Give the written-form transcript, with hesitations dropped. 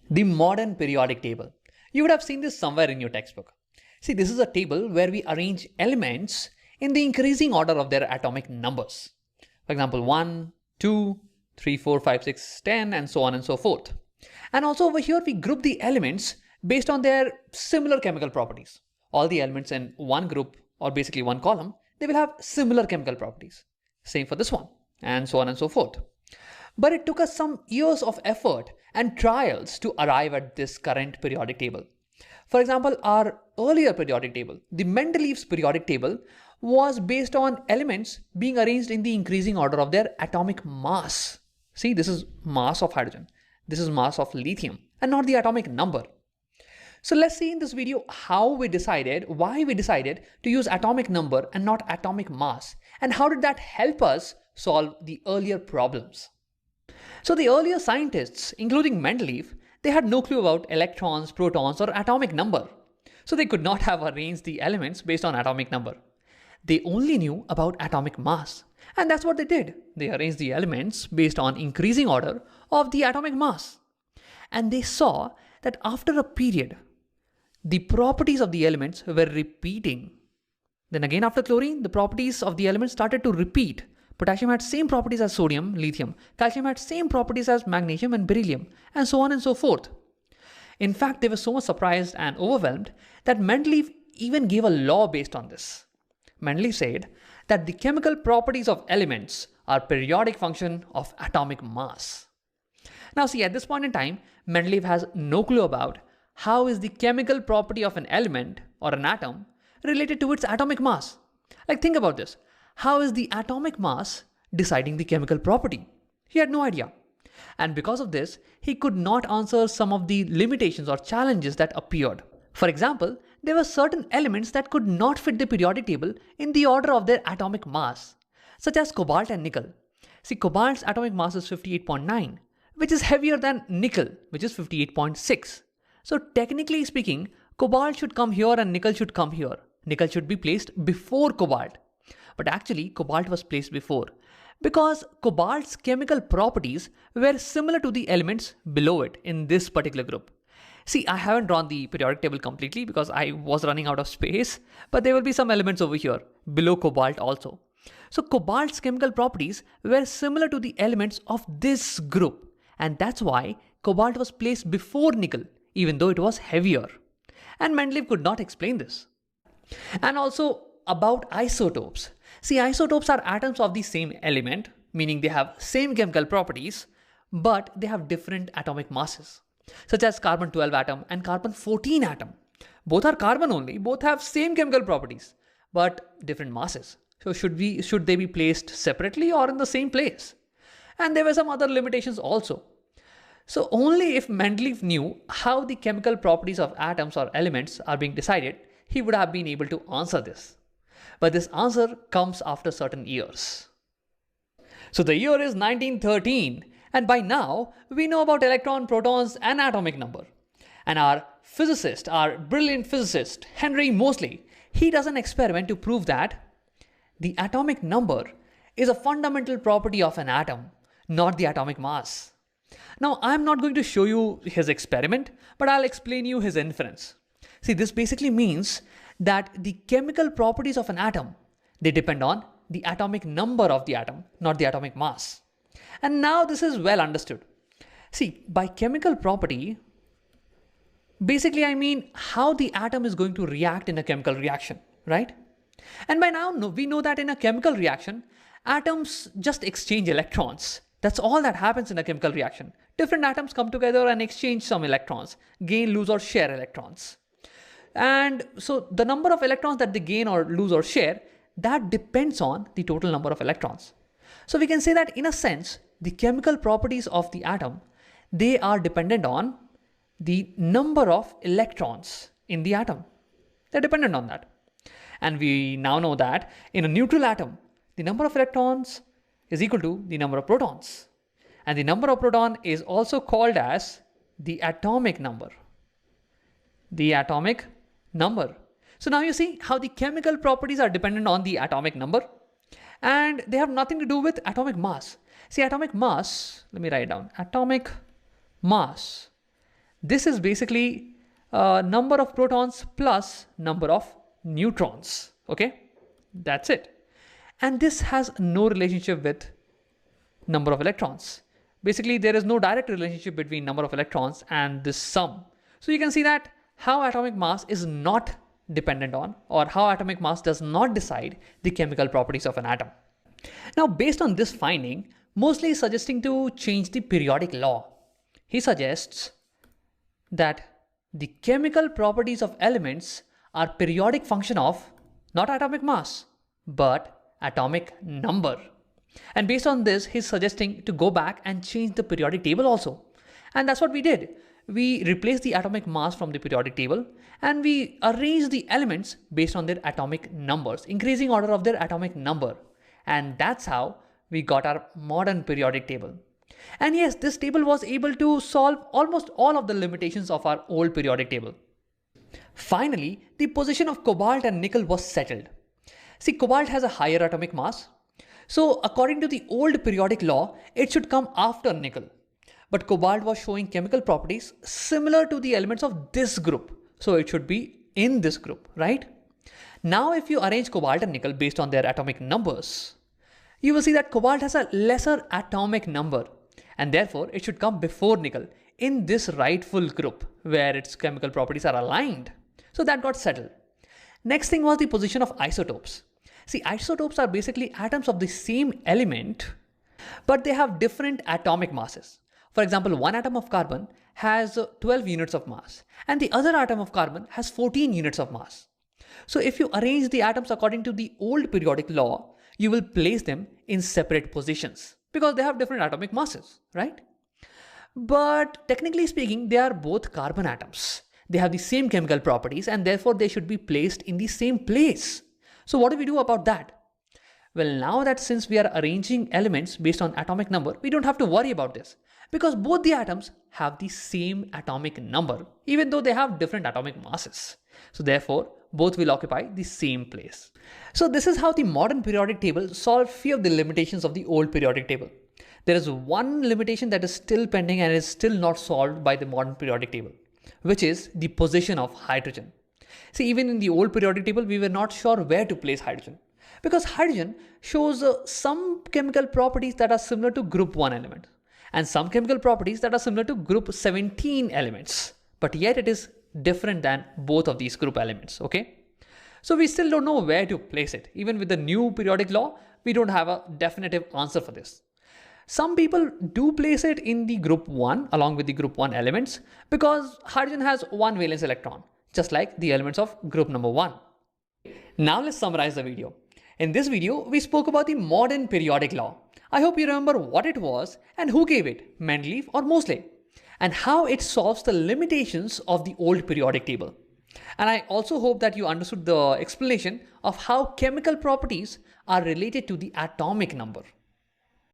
The modern periodic table. You would have seen this somewhere in your textbook. See, this is a table where we arrange elements in the increasing order of their atomic numbers. For example, 1, 2, 3, 4, 5, 6, 10, and so on and so forth. And also over here, we group the elements based on their similar chemical properties. All the elements in one group, or basically one column, they will have similar chemical properties. Same for this one, and so on and so forth. But it took us some years of effort and trials to arrive at this current periodic table. For example, our earlier periodic table, the Mendeleev's periodic table, was based on elements being arranged in the increasing order of their atomic mass. See, this is mass of hydrogen, this is mass of lithium, and not the atomic number. So let's see in this video why we decided to use atomic number and not atomic mass, and how did that help us solve the earlier problems. So the earlier scientists, including Mendeleev, they had no clue about electrons, protons, or atomic number. So they could not have arranged the elements based on atomic number. They only knew about atomic mass. And that's what they did. They arranged the elements based on increasing order of the atomic mass. And they saw that after a period, the properties of the elements were repeating. Then again after chlorine, the properties of the elements started to repeat. Potassium had same properties as sodium, lithium. Calcium had same properties as magnesium and beryllium, and so on and so forth. In fact, they were so much surprised and overwhelmed that Mendeleev even gave a law based on this. Mendeleev said that the chemical properties of elements are periodic function of atomic mass. Now see, at this point in time, Mendeleev has no clue about how is the chemical property of an element or an atom related to its atomic mass. Like, think about this. How is the atomic mass deciding the chemical property? He had no idea. And because of this, he could not answer some of the limitations or challenges that appeared. For example, there were certain elements that could not fit the periodic table in the order of their atomic mass, such as cobalt and nickel. See, cobalt's atomic mass is 58.9, which is heavier than nickel, which is 58.6. So technically speaking, cobalt should come here and nickel should come here. Nickel should be placed before cobalt. But actually, cobalt was placed before because cobalt's chemical properties were similar to the elements below it in this particular group. See, I haven't drawn the periodic table completely because I was running out of space, but there will be some elements over here below cobalt also. So cobalt's chemical properties were similar to the elements of this group, and that's why cobalt was placed before nickel, even though it was heavier. And Mendeleev could not explain this. And also about isotopes. See, isotopes are atoms of the same element, meaning they have same chemical properties, but they have different atomic masses, such as carbon-12 atom and carbon-14 atom. Both are carbon only, both have same chemical properties, but different masses. So should they be placed separately or in the same place? And there were some other limitations also. So only if Mendeleev knew how the chemical properties of atoms or elements are being decided, he would have been able to answer this. But this answer comes after certain years. So the year is 1913, and by now we know about electron, protons, and atomic number. And our brilliant physicist, Henry Moseley, he does an experiment to prove that the atomic number is a fundamental property of an atom, not the atomic mass. Now, I'm not going to show you his experiment, but I'll explain you his inference. See, this basically means that the chemical properties of an atom, they depend on the atomic number of the atom, not the atomic mass. And now this is well understood. See, by chemical property, basically I mean how the atom is going to react in a chemical reaction, right? And by now we know that in a chemical reaction, atoms just exchange electrons. That's all that happens in a chemical reaction. Different atoms come together and exchange some electrons, gain, lose, or share electrons. And so the number of electrons that they gain or lose or share, that depends on the total number of electrons. So we can say that in a sense, the chemical properties of the atom, they are dependent on the number of electrons in the atom. They're dependent on that. And we now know that in a neutral atom, the number of electrons is equal to the number of protons. And the number of proton is also called as the atomic number. The atomic number. So now you see how the chemical properties are dependent on the atomic number, and they have nothing to do with atomic mass. See, atomic mass, let me write down, atomic mass, This is basically number of protons plus number of neutrons. Okay, that's it. And this has no relationship with number of electrons. Basically, there is no direct relationship between number of electrons and this sum. So you can see that how atomic mass is not dependent on, or how atomic mass does not decide the chemical properties of an atom. Now, based on this finding, Moseley is suggesting to change the periodic law. He suggests that the chemical properties of elements are periodic function of not atomic mass, but atomic number. And based on this, he's suggesting to go back and change the periodic table also. And that's what we did. We replaced the atomic mass from the periodic table and we arranged the elements based on their atomic numbers, increasing order of their atomic number. And that's how we got our modern periodic table. And yes, this table was able to solve almost all of the limitations of our old periodic table. Finally, the position of cobalt and nickel was settled. See, cobalt has a higher atomic mass. So according to the old periodic law, it should come after nickel. But cobalt was showing chemical properties similar to the elements of this group. So it should be in this group, right? Now, if you arrange cobalt and nickel based on their atomic numbers, you will see that cobalt has a lesser atomic number and therefore it should come before nickel in this rightful group where its chemical properties are aligned. So that got settled. Next thing was the position of isotopes. See, isotopes are basically atoms of the same element, but they have different atomic masses. For example, one atom of carbon has 12 units of mass and the other atom of carbon has 14 units of mass. So if you arrange the atoms according to the old periodic law, you will place them in separate positions because they have different atomic masses, right? But technically speaking, they are both carbon atoms. They have the same chemical properties and therefore they should be placed in the same place. So what do we do about that? Well, now that since we are arranging elements based on atomic number, we don't have to worry about this because both the atoms have the same atomic number, even though they have different atomic masses. So therefore, both will occupy the same place. So this is how the modern periodic table solved few of the limitations of the old periodic table. There is one limitation that is still pending and is still not solved by the modern periodic table, which is the position of hydrogen. See, even in the old periodic table, we were not sure where to place hydrogen because hydrogen shows some chemical properties that are similar to group 1 element and some chemical properties that are similar to group 17 elements, but yet it is different than both of these group elements, okay? So we still don't know where to place it. Even with the new periodic law, we don't have a definitive answer for this. Some people do place it in the group 1 along with the group 1 elements because hydrogen has one valence electron, just like the elements of group number 1. Now let's summarize the video. In this video, we spoke about the modern periodic law. I hope you remember what it was and who gave it, Mendeleev or Moseley, and how it solves the limitations of the old periodic table. And I also hope that you understood the explanation of how chemical properties are related to the atomic number.